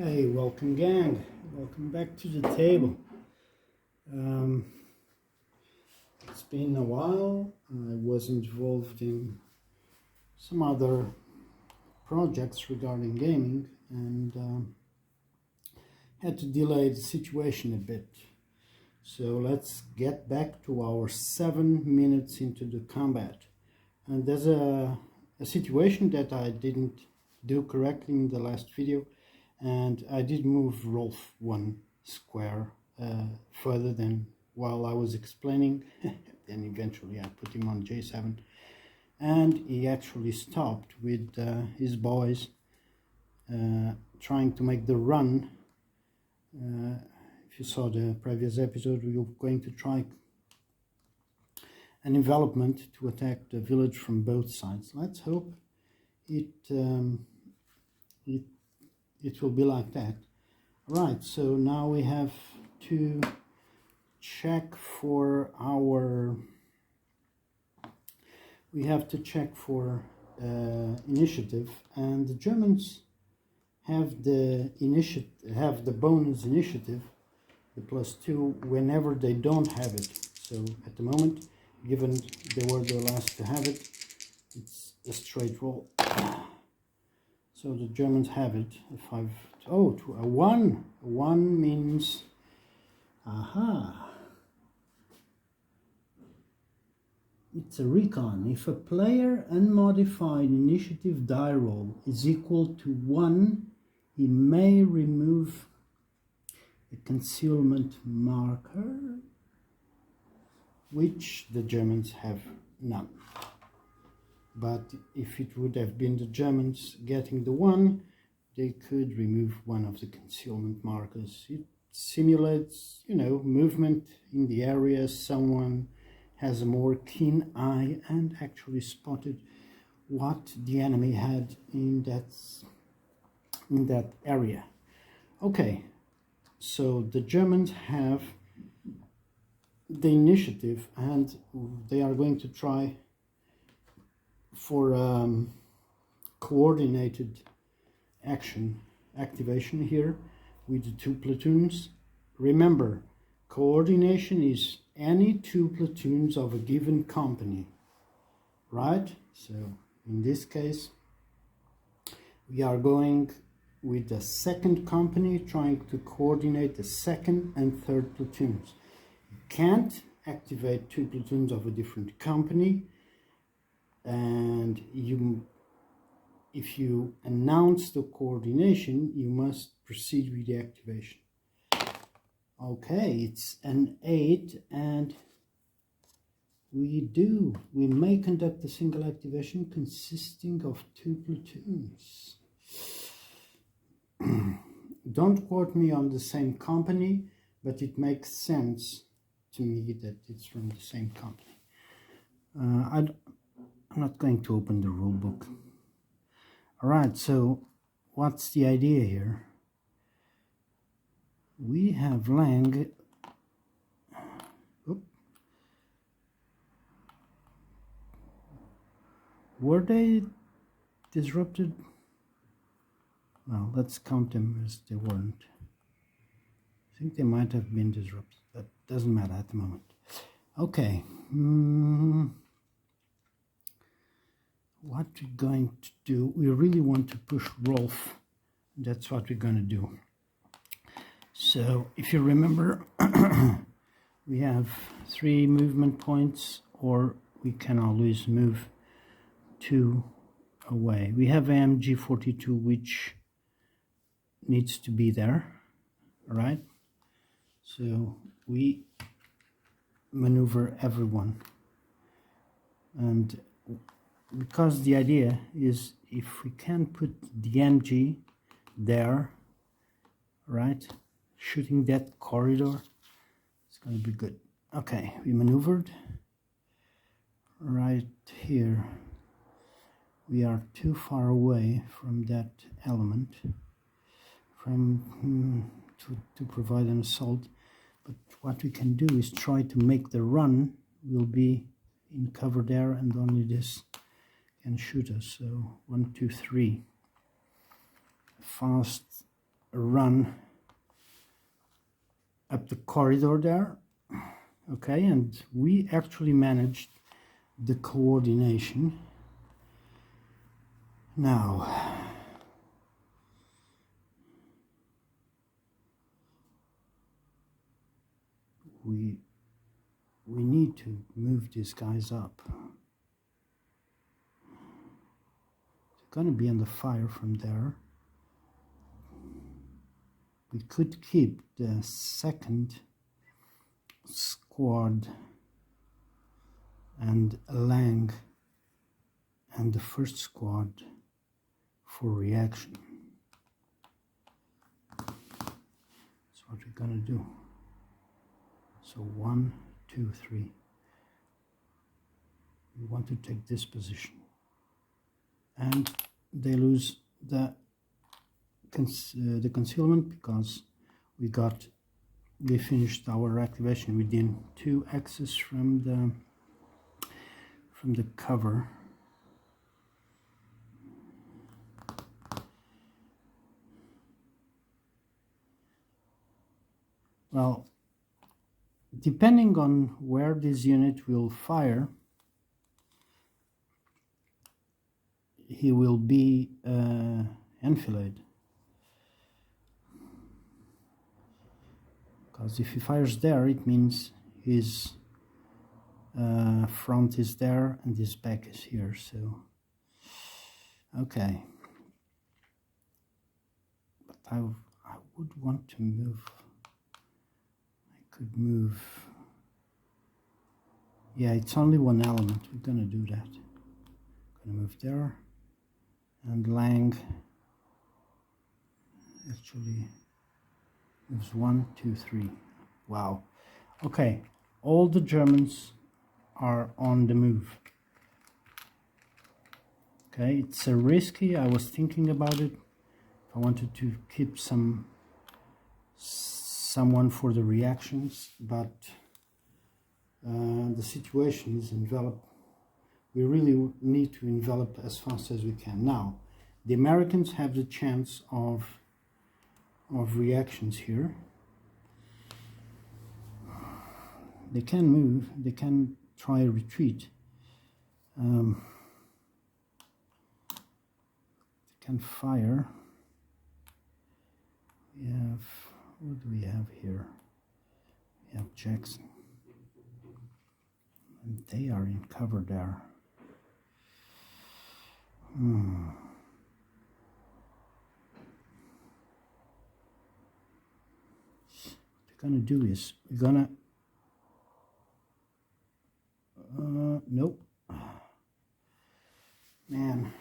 Hey, welcome gang, welcome back to the table. It's been a while. I was involved in some other projects regarding gaming and had to delay the situation a bit. So let's get back to our 7 minutes into the combat. And there's a situation that I didn't do correctly in the last video, and I did move Rolf one square further than while I was explaining. Then eventually I put him on J7, and he actually stopped with his boys trying to make the run. If you saw the previous episode, we were going to try an envelopment to attack the village from both sides. Let's hope it will be like that. Right, so now we have to check for our initiative, and the Germans have the bonus initiative, the +2, whenever they don't have it. So at the moment, given they were the last to have it, it's a straight roll. So the Germans have it. A 1. A 1 means, aha, it's a recon. If a player unmodified initiative die roll is equal to 1, he may remove a concealment marker, which the Germans have none. But if it would have been the Germans getting the 1, they could remove one of the concealment markers. It simulates, movement in the area. Someone has a more keen eye and actually spotted what the enemy had in that area. Okay, so the Germans have the initiative, and they are going to try for coordinated activation here with the 2 platoons. Remember, coordination is any 2 platoons of a given company, right? So in this case, we are going with the 2nd company, trying to coordinate the 2nd and 3rd platoons. You can't activate 2 platoons of a different company, and if you announce the coordination, you must proceed with the activation. Okay, it's an 8, and we may conduct a single activation consisting of 2 platoons. Don't quote me on the same company, but it makes sense to me that it's from the same company. I'm not going to open the rule book. Alright, so what's the idea here? We have Lang. Were they disrupted? Well, let's count them as they weren't. I think they might have been disrupted, but doesn't matter at the moment. Okay. What we're going to do, we really want to push Rolf. That's what we're going to do. So if you remember, we have 3 movement points, or we can always move 2 away. We have AMG 42, which needs to be there, right? So we maneuver everyone, and because the idea is, if we can put the MG there, right, shooting that corridor, it's going to be good. Okay, we maneuvered right here. We are too far away from that element to provide an assault, but what we can do is try to make the run. We'll be in cover there, and only this can shoot us. So 1, 2, 3. Fast run up the corridor there. Okay, and we actually managed the coordination. Now, we need to move these guys up. They're going to be under fire from there. We could keep the second squad and Lang and the first squad for reaction. That's what we're gonna do. So 1, 2, 3. We want to take this position, and they lose the concealment because we finished our activation within 2 axes from the cover. Well, depending on where this unit will fire, he will be enfilade. Because if he fires there, it means his front is there and his back is here. So, okay. But I would want to move. I could move. Yeah, it's only one element. We're gonna do that. Gonna move there, and Lang actually moves 1, 2, 3. Wow. Okay, all the Germans are on the move. Okay, it's a risky. I was thinking about it. I wanted to keep someone for the reactions, but the situation is enveloped. We really need to envelop as fast as we can. Now, the Americans have the chance of reactions here. They can move, they can try a retreat. They can fire. We have, what do we have here? We have Jackson. And they are in cover there. What we're gonna do is we're gonna nope, man,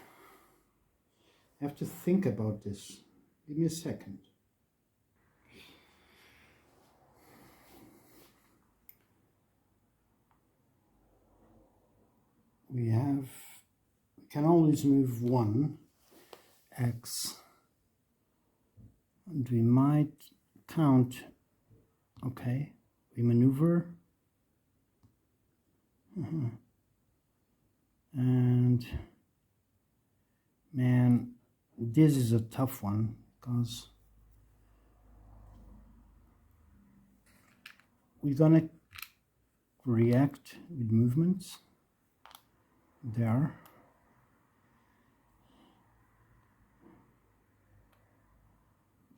I have to think about this. Give me a second. We can always move 1 X, and we might count. Okay, we maneuver, and man, this is a tough one because we're gonna react with movements there.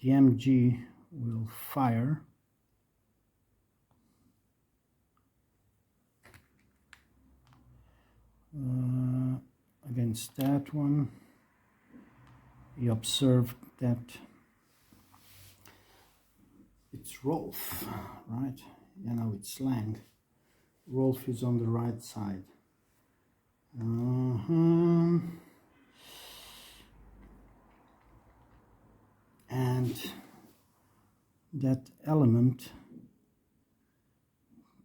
The MG will fire. Against that one, we observed that it's Rolf, right? You know, it's Lang. Rolf is on the right side. And that element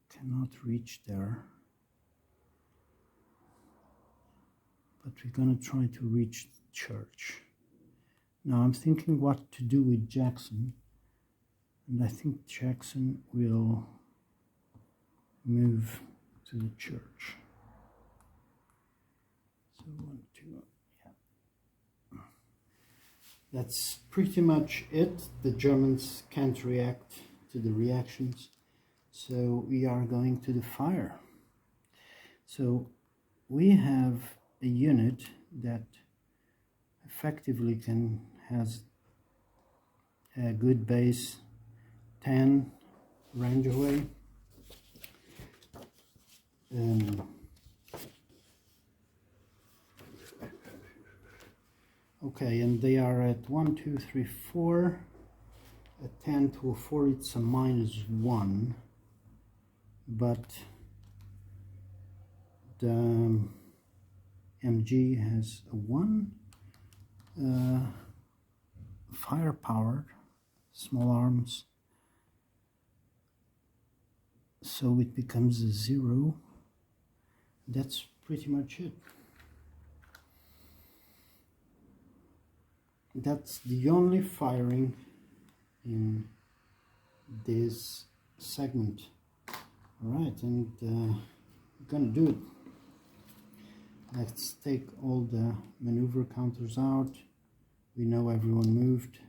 cannot reach there. But we're going to try to reach the church. Now I'm thinking what to do with Jackson. And I think Jackson will move to the church. So 1, 2, yeah. that's pretty much it. The Germans can't react to the reactions, so we are going to the fire. So we have a unit that effectively has a good base 10 range away. Okay, and they are at 1, 2, 3, 4. A 10 to a 4, it's a -1, but the MG has a 1. Firepower, small arms, so it becomes a 0. That's pretty much it. That's the only firing in this segment. Alright, and we're gonna do it. Let's take all the maneuver counters out. We know everyone moved.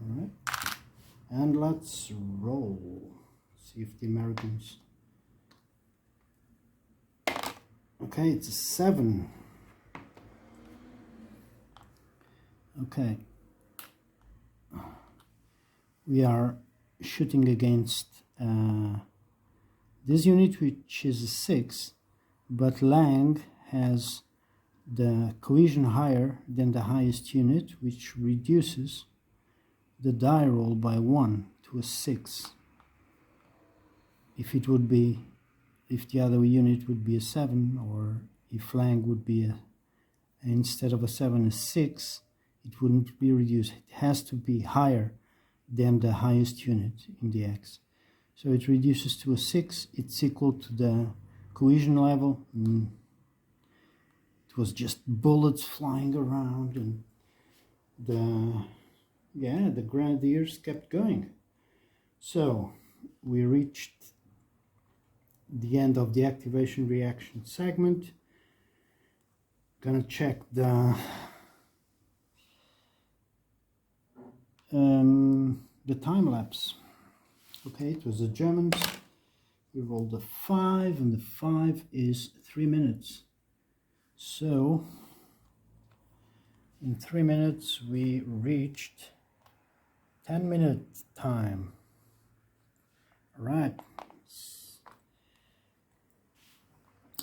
Alright, and let's roll. See if the Americans... Okay, it's a 7. Okay. We are shooting against this unit, which is a 6, but Lang has the cohesion higher than the highest unit, which reduces the die roll by 1 to a 6. If the other unit would be a 7, or if Lang would be instead of a 7, a 6, it wouldn't be reduced. It has to be higher than the highest unit in the X. So it reduces to a 6. It's equal to the cohesion level. It was just bullets flying around, and the grenadiers kept going. So we reached the end of the activation reaction segment. Gonna check the time lapse. Okay, it was the Germans. We rolled a 5, and the 5 is 3 minutes. So in 3 minutes we reached 10-minute time. All right.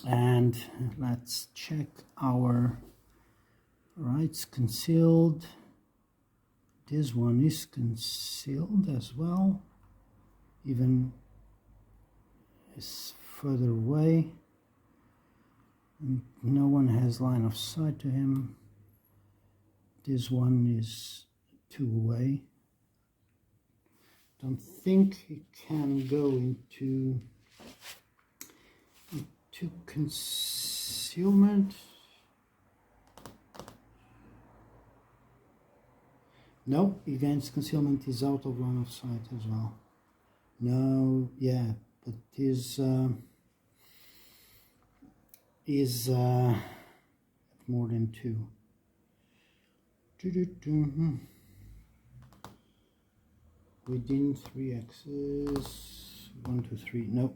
And let's check our rights concealed. This one is concealed as well, even is further away, and no one has line of sight to him. This one is 2 away. Don't think he can go into concealment. No, against concealment is out of line of sight as well. No, yeah, but is more than 2. Within 3 axes, 1, 2, 3. No,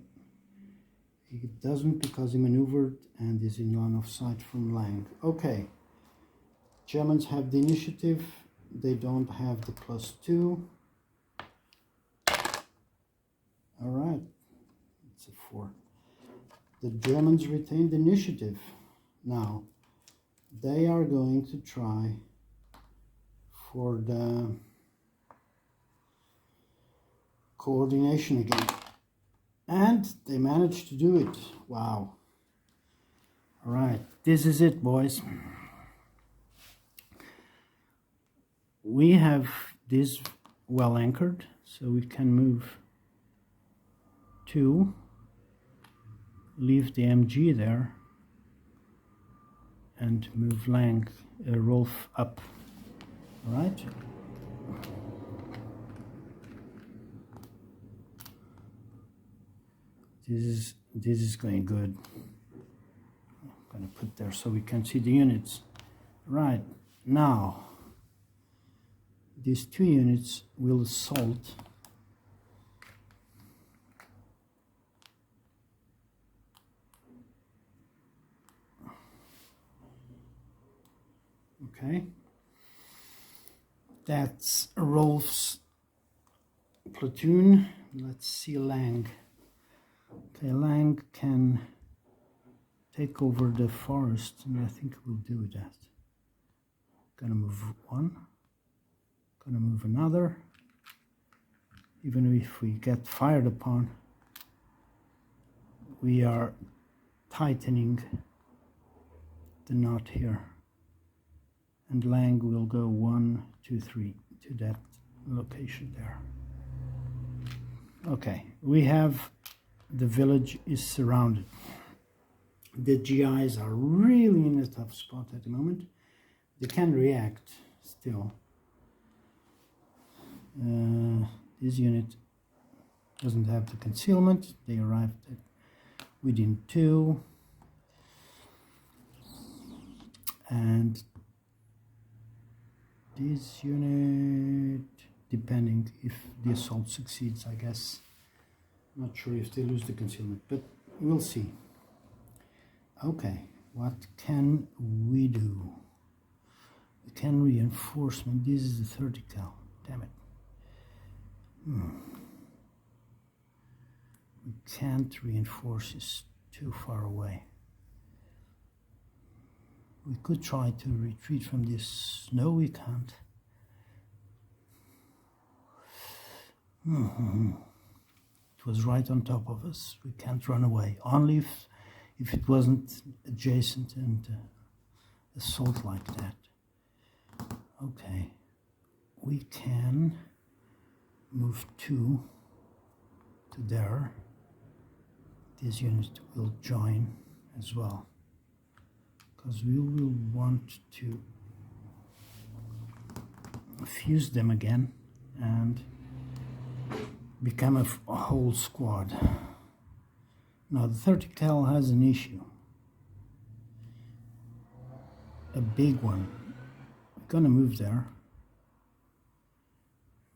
he doesn't, because he maneuvered and is in line of sight from Lang. Okay, Germans have the initiative. They don't have the +2. All right, it's a 4. The Germans retained the initiative. Now they are going to try for the coordination again, and they managed to do it. Wow. All right, this is it, boys. We have this well anchored, so we can move 2, leave the MG there, and move Rolf up. All right. this is going good. I'm going to put there so we can see the units. Right, now these 2 units will assault okay. That's Rolf's platoon. Let's see Lang. Okay, Lang can take over the forest, and I think we'll do that. Gonna move one, gonna move another. Even if we get fired upon, we are tightening the knot here. And Lang will go 1, 2, 3 to that location there. Okay, we have the village is surrounded. The GIs are really in a tough spot at the moment. They can react still. This unit doesn't have the concealment. They arrived within 2. And this unit, depending if the assault succeeds, I guess. Not sure if they lose the concealment, but we'll see. Okay, what can we do? We can reinforcement. This is the 30 cal. Damn it. We can't reinforce, it's too far away. We could try to retreat from this. No, we can't. It was right on top of us. We can't run away. Only if it wasn't adjacent and assault like that. Okay. We can move 2 to there. This unit will join as well, because we will want to fuse them again and become a whole squad. Now the 30 cal has an issue, a big one. We're gonna move there.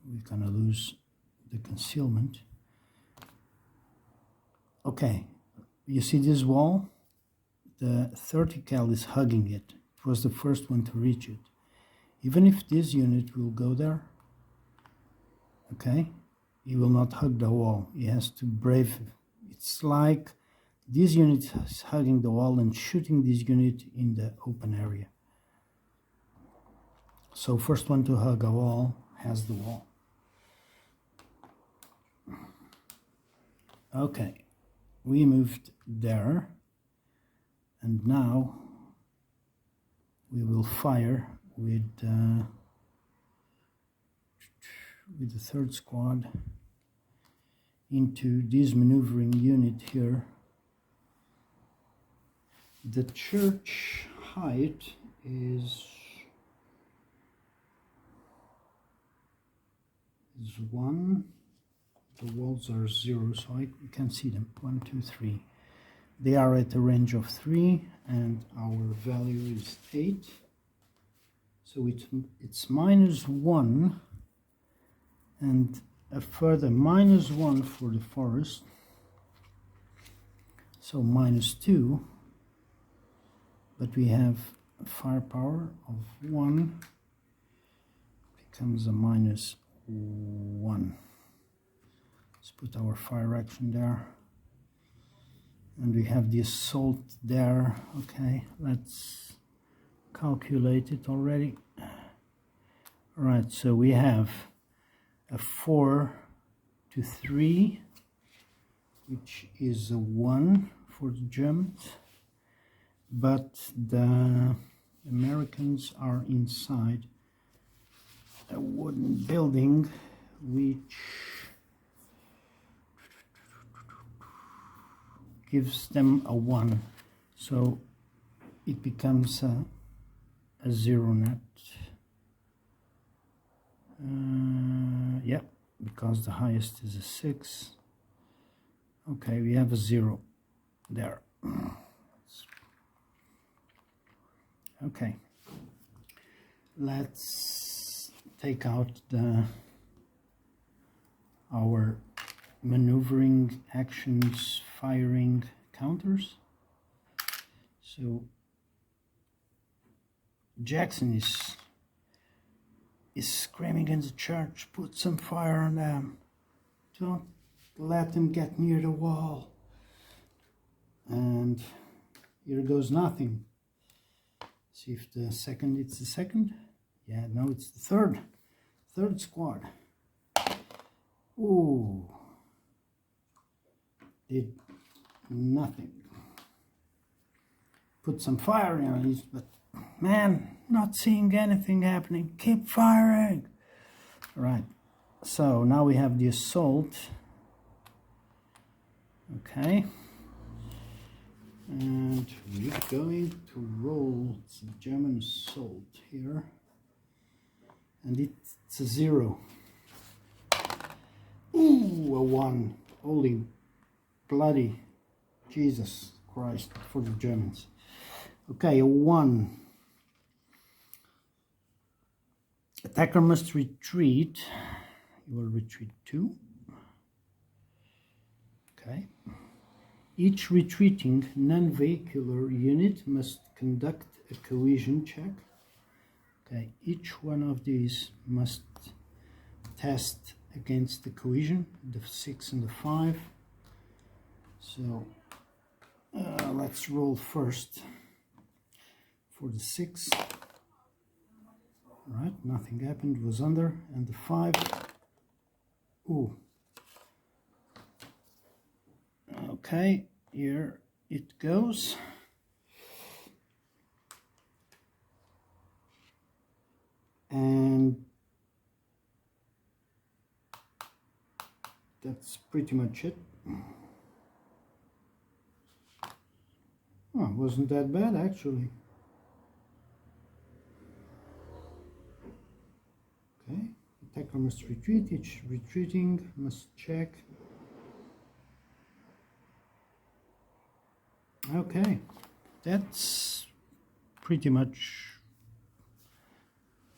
We're gonna lose the concealment. Okay, you see this wall? The 30 cal is hugging it. It was the first one to reach it. Even if this unit will go there, okay, he will not hug the wall. He has to brave. It's like this unit is hugging the wall and shooting this unit in the open area. So first one to hug a wall has the wall. Okay, we moved there. And now we will fire with the 3rd squad into this maneuvering unit here. The church height is 1. The walls are 0, so I can see them. 1, 2, 3. They are at a range of 3, and our value is 8. So it's -1, and a further -1 for the forest. So -2, but we have a firepower of 1, becomes a -1. Let's put our fire action there. And we have the assault there. Okay, let's calculate it already. Right, so we have a 4 to 3, which is a 1 for the Germans, but the Americans are inside a wooden building, which gives them a 1, so it becomes a 0 net. Yeah, because the highest is a 6. Okay, we have a 0 there. Okay, let's take out our maneuvering actions, firing counters. So Jackson is screaming in the church, put some fire on them. Don't let them get near the wall. And here goes nothing. See if the second, it's the second. Yeah, no, it's the third squad. Ooh, did nothing. Put some fire in it, but man, not seeing anything happening. Keep firing. All right, so now we have the assault. Okay, and we're going to roll the German assault here, and it's a 0. Ooh, a 1. Holy bloody Jesus Christ for the Germans. Okay, a 1. Attacker must retreat. You will retreat 2. Okay. Each retreating non-vehicular unit must conduct a cohesion check. Okay, each one of these must test against the cohesion, the 6 and the 5. So let's roll first for the 6. All right, nothing happened, it was under, and the 5. Ooh. Okay, here it goes. And that's pretty much it. Oh, wasn't that bad actually. Okay, attacker must retreat, each retreating must check. Okay, that's pretty much.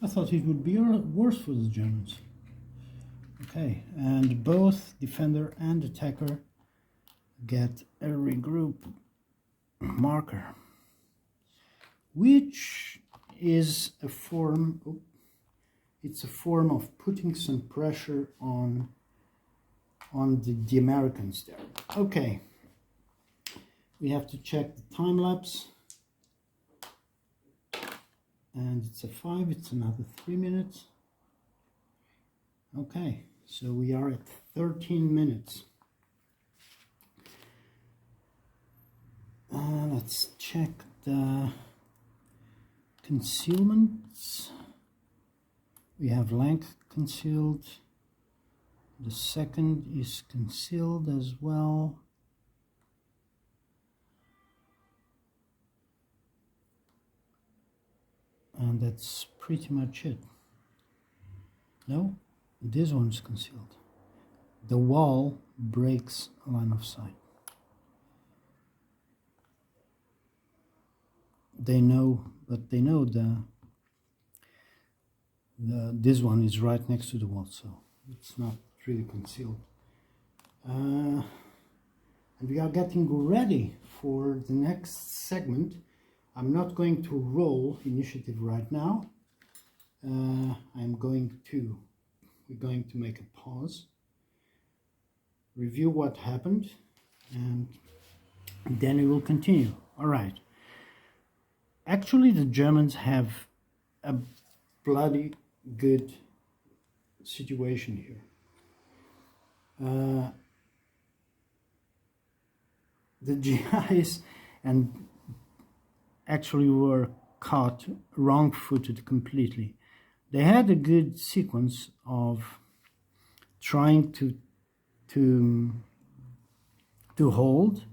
I thought it would be worse for the Germans. Okay, and both defender and attacker get a regroup marker, which is a form. It's a form of putting some pressure on the Americans there. Okay. We have to check the time lapse, and it's a 5, it's another 3 minutes. Okay, so we are at 13 minutes. Let's check the concealments. We have length concealed, the second is concealed as well. And that's pretty much it. No, this one's concealed. The wall breaks line of sight. They know, but they know this one is right next to the wall, so it's not really concealed. And we are getting ready for the next segment. I'm not going to roll initiative right now. We're going to make a pause, review what happened, and then we will continue. All right. Actually, the Germans have a bloody good situation here. The GIs and actually were caught wrong-footed completely. They had a good sequence of trying to hold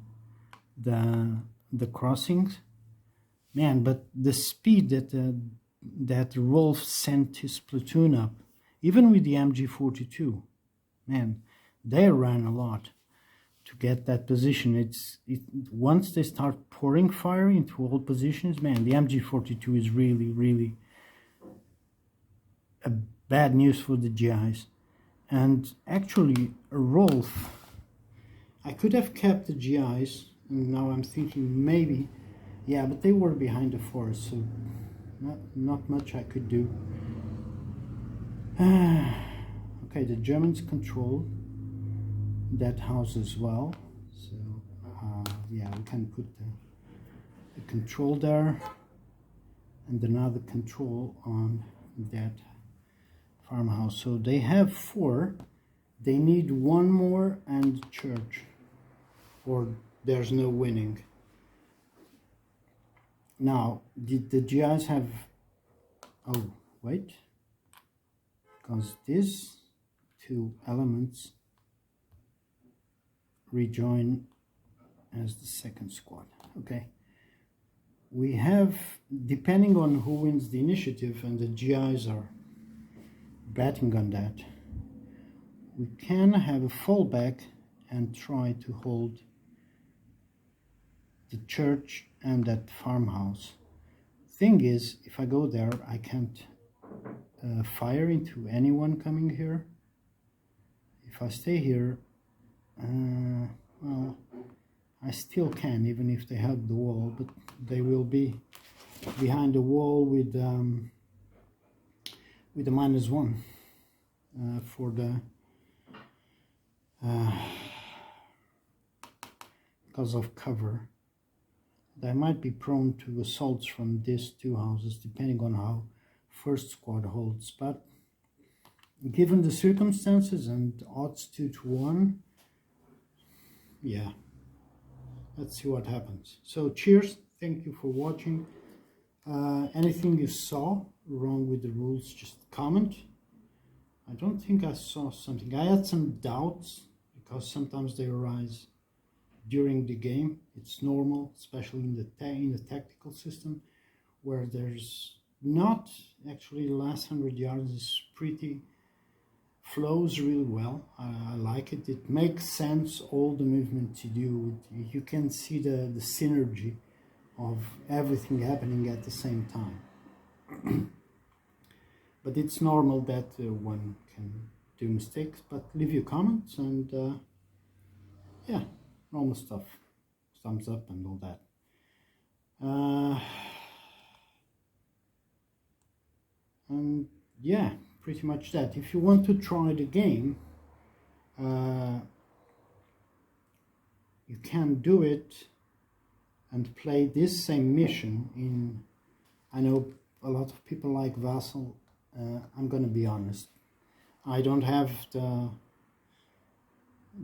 the crossings, man. But the speed that Rolf sent his platoon up, even with the MG42, man, they ran a lot to get that position. Once they start pouring fire into all positions, man, the MG42 is really a bad news for the GIs. And actually, Rolf, I could have kept the GIs, and now I'm thinking maybe, yeah, but they were behind the forest, so not much I could do. Okay, the Germans control that house as well, so yeah, we can put the control there and another control on that farmhouse. So they have 4, they need 1 more and church, or there's no winning. Now the GIs have, oh wait, because these 2 elements rejoin as the second squad. Okay, we have, depending on who wins the initiative, and the GIs are betting on that, we can have a fallback and try to hold the church and that farmhouse. Thing is, if I go there, I can't fire into anyone coming here. If I stay here, well, I still can, even if they hug the wall, but they will be behind the wall with a -1 for the because of cover. They might be prone to assaults from these 2 houses, depending on how first squad holds. But given the circumstances and odds 2-1, yeah, let's see what happens. So cheers, thank you for watching. Anything you saw wrong with the rules, just comment. I don't think I saw something. I had some doubts because sometimes they arise during the game. It's normal, especially in the tactical system, where there's not actually the last 100 yards is pretty, flows really well. I like it. It makes sense, all the movement you do. You can see the synergy of everything happening at the same time. But it's normal that one can do mistakes, but leave your comments, and yeah, normal stuff, thumbs up and all that. And yeah, pretty much that. If you want to try the game, you can do it and play this same mission in, I know a lot of people like Vassal. I'm gonna be honest, I don't have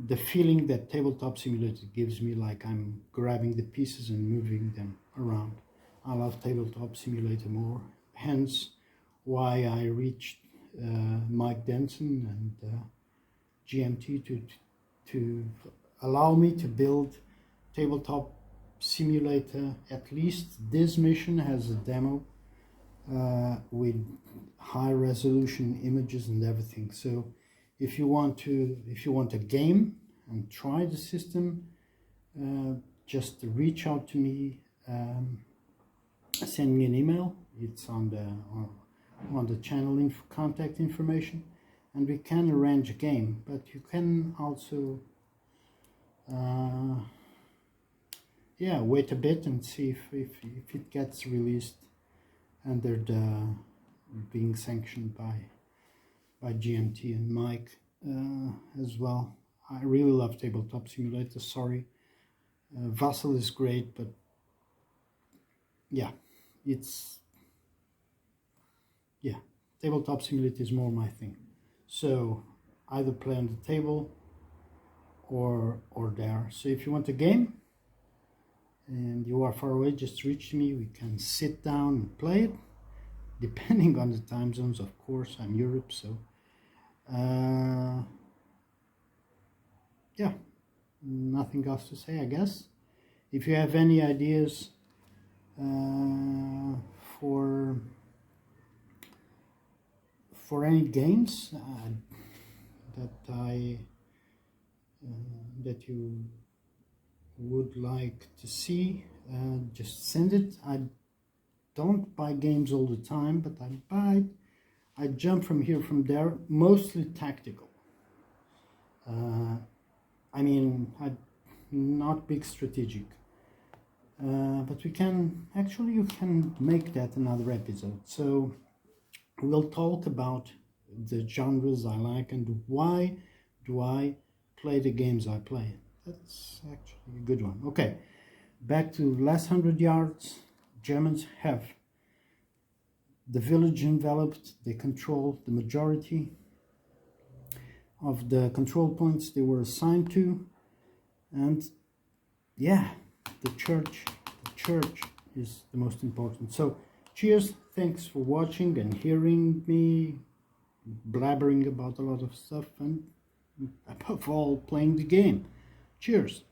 the feeling that Tabletop Simulator gives me, like I'm grabbing the pieces and moving them around. I love Tabletop Simulator more, hence why I reached Mike Denson and GMT to allow me to build Tabletop Simulator. At least this mission has a demo with high resolution images and everything. So if you want a game and try the system, just reach out to me, send me an email. It's on the channel contact information, and we can arrange a game. But you can also yeah, wait a bit and see if it gets released under the being sanctioned by GMT and Mike as well. I really love Tabletop Simulator. Sorry, Vassal is great, but yeah, Tabletop Simulator is more my thing. So either play on the table or there. So if you want a game and you are far away, just reach me. We can sit down and play it, depending on the time zones, of course. I'm Europe, so yeah, nothing else to say, I guess. If you have any ideas for any games that I that you would like to see, just send it. I don't buy games all the time, but I jump from here, from there, mostly tactical. I mean, not big strategic. But you can make that another episode. So we'll talk about the genres I like and why do I play the games I play. That's actually a good one. Okay, back to last 100 yards. Germans have the village enveloped. They control the majority of the control points they were assigned to, and yeah, the church is the most important. So cheers, thanks for watching and hearing me blabbering about a lot of stuff, and above all, playing the game. Cheers.